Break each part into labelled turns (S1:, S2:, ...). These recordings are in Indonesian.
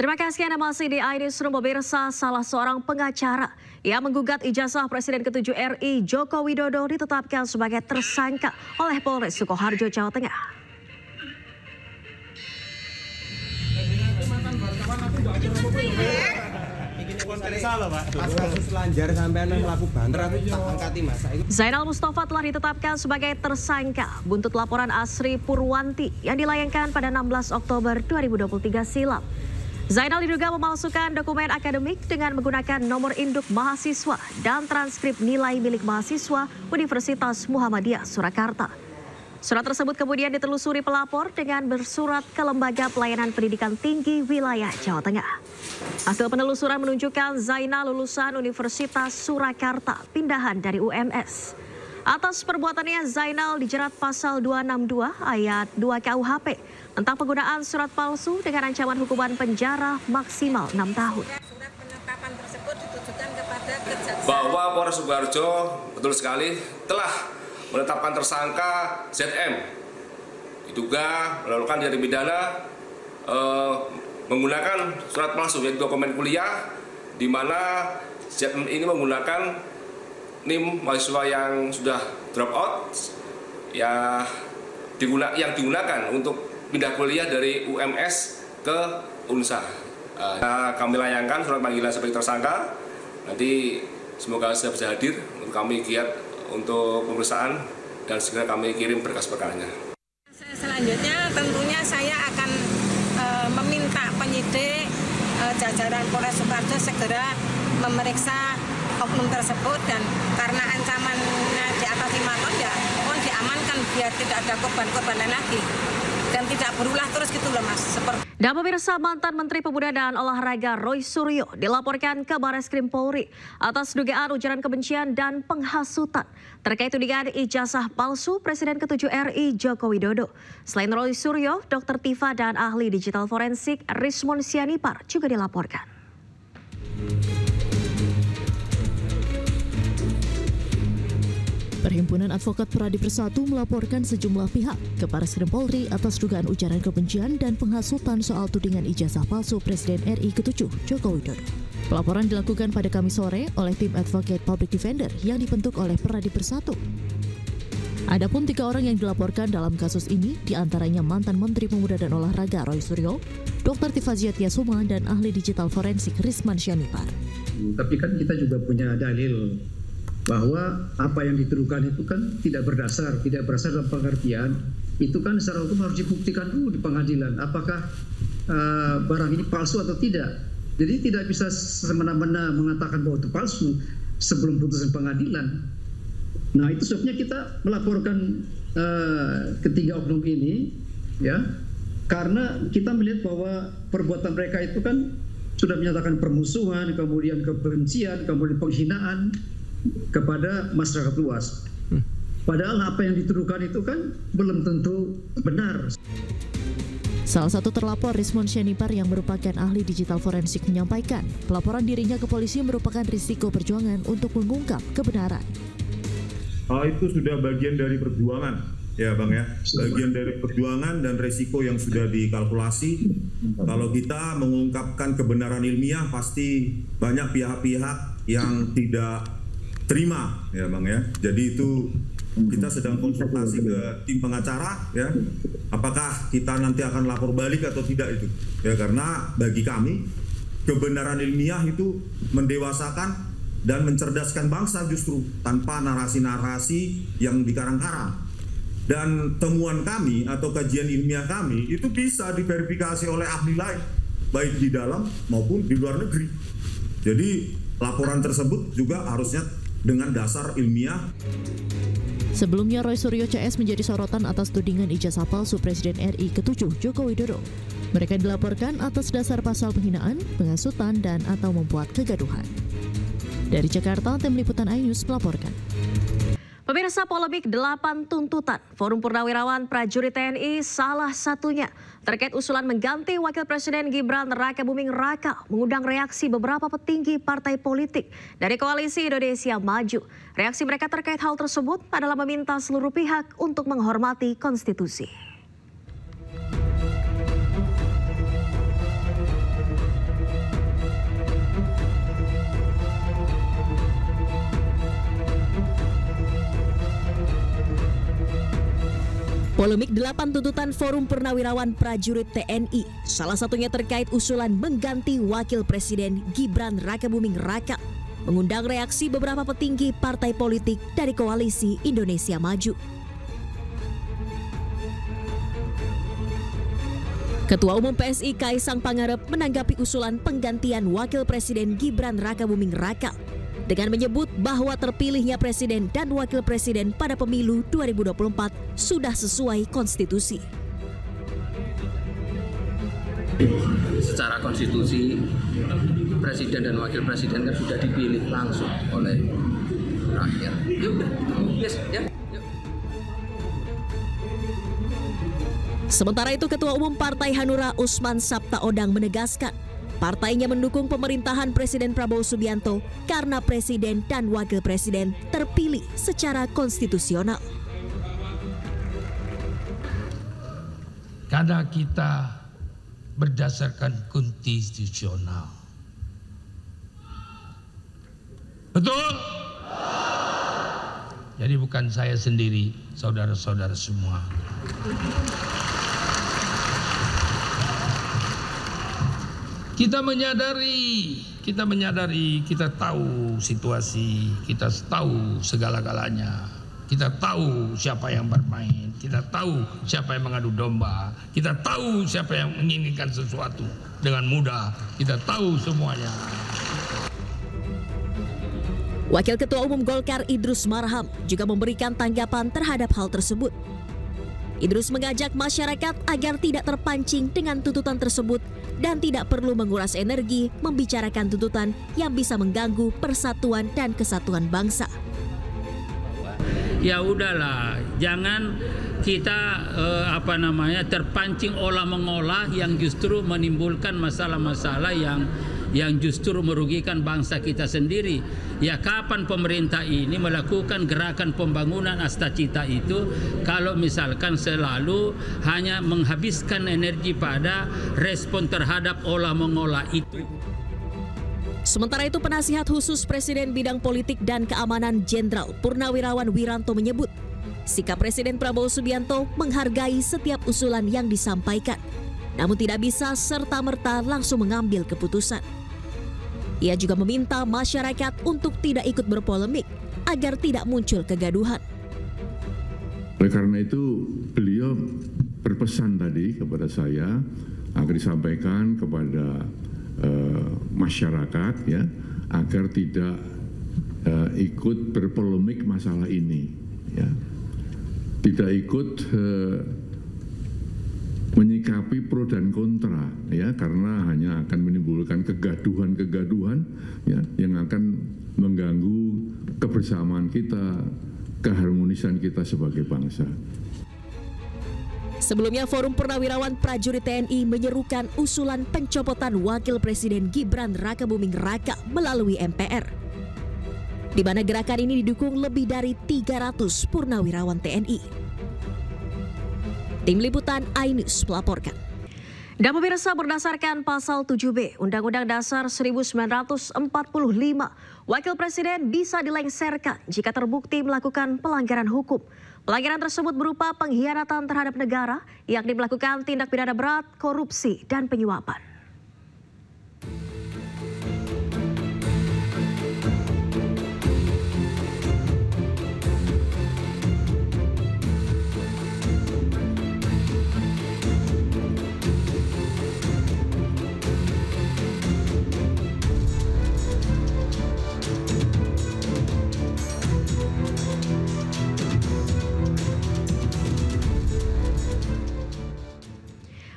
S1: Terima kasih Anda masih di iNewsroom. Pemirsa, salah seorang pengacara yang menggugat ijazah Presiden ke-7 RI Joko Widodo ditetapkan sebagai tersangka oleh Polres Sukoharjo, Jawa Tengah. Zainal Mustafa telah ditetapkan sebagai tersangka buntut laporan Asri Purwanti yang dilayangkan pada 16 Oktober 2023 silam. Zainal diduga memalsukan dokumen akademik dengan menggunakan nomor induk mahasiswa dan transkrip nilai milik mahasiswa Universitas Muhammadiyah Surakarta. Surat tersebut kemudian ditelusuri pelapor dengan bersurat ke Lembaga Pelayanan Pendidikan Tinggi Wilayah Jawa Tengah. Hasil penelusuran menunjukkan Zainal lulusan Universitas Surakarta, pindahan dari UMS. Atas perbuatannya, Zainal dijerat pasal 262 ayat 2 KUHP tentang penggunaan surat palsu dengan ancaman hukuman penjara maksimal 6 tahun.
S2: Surat penetapan tersebut ditujukan kepada kejaksaan.
S3: Bahwa Polres Sukoharjo betul sekali telah menetapkan tersangka ZM. Diduga melakukan tindak pidana menggunakan surat palsu yaitu dokumen kuliah, di mana ZM ini menggunakan NIM mahasiswa yang sudah drop out yang digunakan untuk pindah kuliah dari UMS ke UNSA. Kami layangkan surat panggilan sebagai tersangka. Nanti semoga sudah bisa hadir untuk kami giat untuk pemeriksaan dan segera kami kirim berkas perkaranya.
S2: Selanjutnya tentunya saya akan meminta penyidik jajaran Polres Sukoharjo segera memeriksa oknum tersebut, dan karena ancamannya di atas 5 tahun ya mohon diamankan biar tidak ada korban-korban lagi dan tidak berulah terus gitu loh Mas.
S1: Dan pemirsa, mantan Menteri Pemuda dan Olahraga Roy Suryo dilaporkan ke Barreskrim Polri atas dugaan ujaran kebencian dan penghasutan terkait tudingan ijazah palsu Presiden ke-7 RI Joko Widodo. Selain Roy Suryo, Dr. Tifa dan ahli digital forensik Rismon Sianipar juga dilaporkan.
S4: Perhimpunan Advokat Pradi Persatu melaporkan sejumlah pihak ke Barreskrim Polri atas dugaan ujaran kebencian dan penghasutan soal tudingan ijazah palsu Presiden RI ke-7 Joko Widodo. Pelaporan dilakukan pada Kamis sore oleh tim Advocate Public Defender yang dibentuk oleh Pradi Persatu. Adapun 3 orang yang dilaporkan dalam kasus ini diantaranya mantan Menteri Pemuda dan Olahraga Roy Suryo, Dr. Tifa Ziatiasuma, dan ahli digital forensik Risman Sianipar.
S5: Tapi kan kita juga punya dalil bahwa apa yang dituduhkan itu kan tidak berasal dalam pengertian itu kan secara hukum harus dibuktikan dulu di pengadilan apakah barang ini palsu atau tidak. Jadi tidak bisa semena-mena mengatakan bahwa itu palsu sebelum putusan pengadilan. Nah, itu sebabnya kita melaporkan ketiga oknum ini, ya, karena kita melihat bahwa perbuatan mereka itu kan sudah menyatakan permusuhan, kemudian kebencian, kemudian penghinaan kepada masyarakat luas. Padahal apa yang dituduhkan itu kan belum tentu benar.
S4: Salah satu terlapor, Rismon Sianipar, yang merupakan ahli digital forensik, menyampaikan pelaporan dirinya ke polisi merupakan risiko perjuangan untuk mengungkap kebenaran.
S6: Itu sudah bagian dari perjuangan, ya Bang ya. Bagian dari perjuangan dan resiko yang sudah dikalkulasi. Kalau kita mengungkapkan kebenaran ilmiah, pasti banyak pihak-pihak yang tidak terima, ya Bang ya. Jadi itu kita sedang konsultasi ke tim pengacara, ya. Apakah kita nanti akan lapor balik atau tidak itu? Ya, karena bagi kami kebenaran ilmiah itu mendewasakan dan mencerdaskan bangsa justru tanpa narasi-narasi yang dikarang-karang. Dan temuan kami atau kajian ilmiah kami itu bisa diverifikasi oleh ahli lain, baik di dalam maupun di luar negeri. Jadi laporan tersebut juga harusnya dengan dasar ilmiah.
S4: Sebelumnya, Roy Suryo CS menjadi sorotan atas tudingan ijazah palsu Presiden RI ke-7 Joko Widodo. Mereka dilaporkan atas dasar pasal penghinaan, penghasutan, dan atau membuat kegaduhan. Dari Jakarta, tim liputan iNews melaporkan.
S1: Pemirsa, polemik 8 tuntutan Forum Purnawirawan Prajurit TNI salah satunya terkait usulan mengganti Wakil Presiden Gibran Rakabuming Raka mengundang reaksi beberapa petinggi partai politik dari Koalisi Indonesia Maju. Reaksi mereka terkait hal tersebut adalah meminta seluruh pihak untuk menghormati konstitusi. Polemik 8 tuntutan Forum Purnawirawan Prajurit TNI, salah satunya terkait usulan mengganti Wakil Presiden Gibran Rakabuming Raka, mengundang reaksi beberapa petinggi partai politik dari Koalisi Indonesia Maju. Ketua Umum PSI Kaisang Pangarep menanggapi usulan penggantian Wakil Presiden Gibran Rakabuming Raka dengan menyebut bahwa terpilihnya Presiden dan Wakil Presiden pada pemilu 2024 sudah sesuai konstitusi.
S7: Secara konstitusi, Presiden dan Wakil Presiden kan sudah dipilih langsung oleh rakyat.
S1: Sementara itu, Ketua Umum Partai Hanura Usman Sabtaodang menegaskan partainya mendukung pemerintahan Presiden Prabowo Subianto karena Presiden dan Wakil Presiden terpilih secara konstitusional.
S8: Karena kita berdasarkan konstitusional. Betul? Jadi bukan saya sendiri, saudara-saudara semua. Kita menyadari, kita tahu situasi, kita tahu segala-galanya. Kita tahu siapa yang bermain, kita tahu siapa yang mengadu domba, kita tahu siapa yang menginginkan sesuatu dengan mudah, kita tahu semuanya.
S1: Wakil Ketua Umum Golkar Idrus Marham juga memberikan tanggapan terhadap hal tersebut. Idrus mengajak masyarakat agar tidak terpancing dengan tuntutan tersebut dan tidak perlu menguras energi membicarakan tuntutan yang bisa mengganggu persatuan dan kesatuan bangsa.
S9: Ya udahlah, jangan kita terpancing olah-mengolah yang justru menimbulkan masalah-masalah yang justru merugikan bangsa kita sendiri. Ya kapan pemerintah ini melakukan gerakan pembangunan Astacita itu kalau misalkan selalu hanya menghabiskan energi pada respon terhadap olah-mengolah itu.
S1: Sementara itu, penasihat khusus Presiden bidang politik dan keamanan Jenderal Purnawirawan Wiranto menyebut sikap Presiden Prabowo Subianto menghargai setiap usulan yang disampaikan, namun tidak bisa serta-merta langsung mengambil keputusan. Ia juga meminta masyarakat untuk tidak ikut berpolemik agar tidak muncul kegaduhan.
S10: Oleh karena itu, beliau berpesan tadi kepada saya agar disampaikan kepada masyarakat ya agar tidak ikut berpolemik masalah ini, ya. Tidak ikut menyikapi pro dan kontra, ya, karena hanya akan menimbulkan kegaduhan-kegaduhan ya, yang akan mengganggu kebersamaan kita, keharmonisan kita sebagai bangsa.
S1: Sebelumnya, Forum Purnawirawan Prajurit TNI menyerukan usulan pencopotan Wakil Presiden Gibran Rakabuming Raka melalui MPR, di mana gerakan ini didukung lebih dari 300 purnawirawan TNI. Tim Liputan iNews melaporkan. Dan pemirsa, berdasarkan pasal 7B Undang-Undang Dasar 1945, Wakil Presiden bisa dilengsarkan jika terbukti melakukan pelanggaran hukum. Pelanggaran tersebut berupa pengkhianatan terhadap negara, yakni melakukan tindak pidana berat, korupsi, dan penyuapan.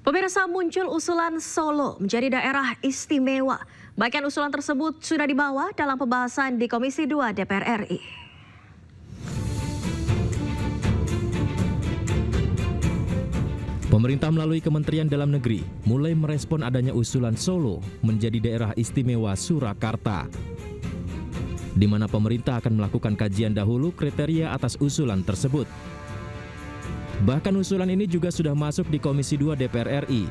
S1: Pemirsa, muncul usulan Solo menjadi daerah istimewa. Bahkan usulan tersebut sudah dibawa dalam pembahasan di Komisi 2 DPR RI.
S11: Pemerintah melalui Kementerian Dalam Negeri mulai merespon adanya usulan Solo menjadi daerah istimewa Surakarta, di mana pemerintah akan melakukan kajian dahulu kriteria atas usulan tersebut. Bahkan usulan ini juga sudah masuk di Komisi 2 DPR RI.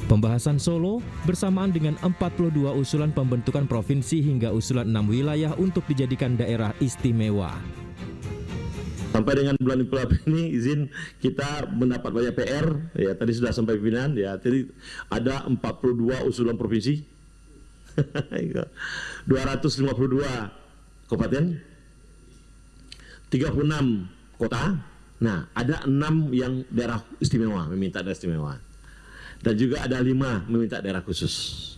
S11: Pembahasan Solo bersamaan dengan 42 usulan pembentukan provinsi hingga usulan 6 wilayah untuk dijadikan daerah istimewa.
S12: Sampai dengan bulan April ini izin kita mendapat banyak PR, ya tadi sudah sampai pimpinan, ya tadi ada 42 usulan provinsi, 252 kabupaten, 36 kota. Nah, ada 6 yang daerah istimewa, meminta daerah istimewa, dan juga ada 5 meminta daerah khusus.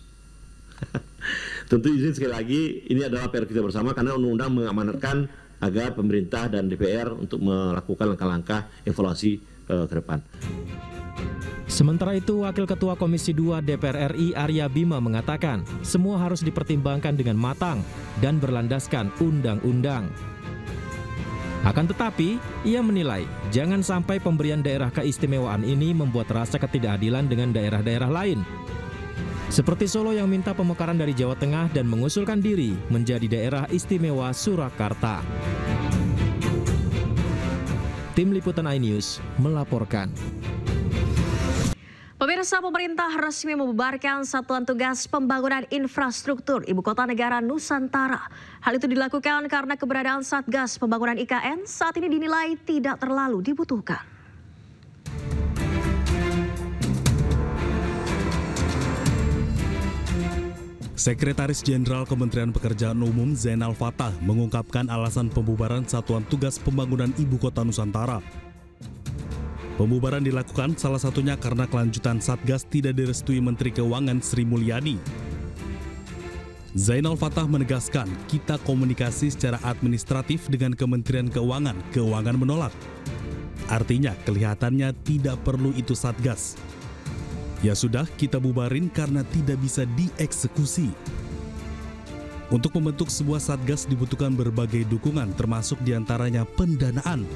S12: Tentu izin sekali lagi ini adalah PR kita bersama karena undang-undang mengamanatkan agar pemerintah dan DPR untuk melakukan langkah-langkah evaluasi ke depan.
S11: Sementara itu, Wakil Ketua Komisi 2 DPR RI Arya Bima mengatakan semua harus dipertimbangkan dengan matang dan berlandaskan undang-undang. Akan tetapi, ia menilai jangan sampai pemberian daerah keistimewaan ini membuat rasa ketidakadilan dengan daerah-daerah lain. Seperti Solo yang minta pemekaran dari Jawa Tengah dan mengusulkan diri menjadi daerah istimewa Surakarta. Tim Liputan iNews melaporkan.
S1: Pemirsa, pemerintah resmi membubarkan Satuan Tugas Pembangunan Infrastruktur Ibu Kota Negara Nusantara. Hal itu dilakukan karena keberadaan Satgas Pembangunan IKN saat ini dinilai tidak terlalu dibutuhkan.
S13: Sekretaris Jenderal Kementerian Pekerjaan Umum Zainal Fatah mengungkapkan alasan pembubaran Satuan Tugas Pembangunan Ibu Kota Nusantara. Pembubaran dilakukan salah satunya karena kelanjutan Satgas tidak direstui Menteri Keuangan Sri Mulyani. Zainal Fatah menegaskan kita komunikasi secara administratif dengan Kementerian Keuangan, Keuangan menolak. Artinya kelihatannya tidak perlu itu Satgas. Ya sudah, kita bubarin karena tidak bisa dieksekusi. Untuk membentuk sebuah Satgas dibutuhkan berbagai dukungan termasuk diantaranya pendanaan.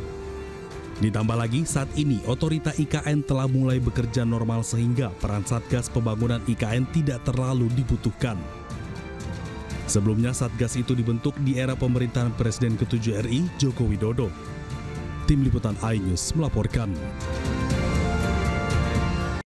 S13: Ditambah lagi saat ini otorita IKN telah mulai bekerja normal sehingga peran Satgas Pembangunan IKN tidak terlalu dibutuhkan. Sebelumnya Satgas itu dibentuk di era pemerintahan Presiden ke-7 RI Joko Widodo. Tim Liputan iNews melaporkan.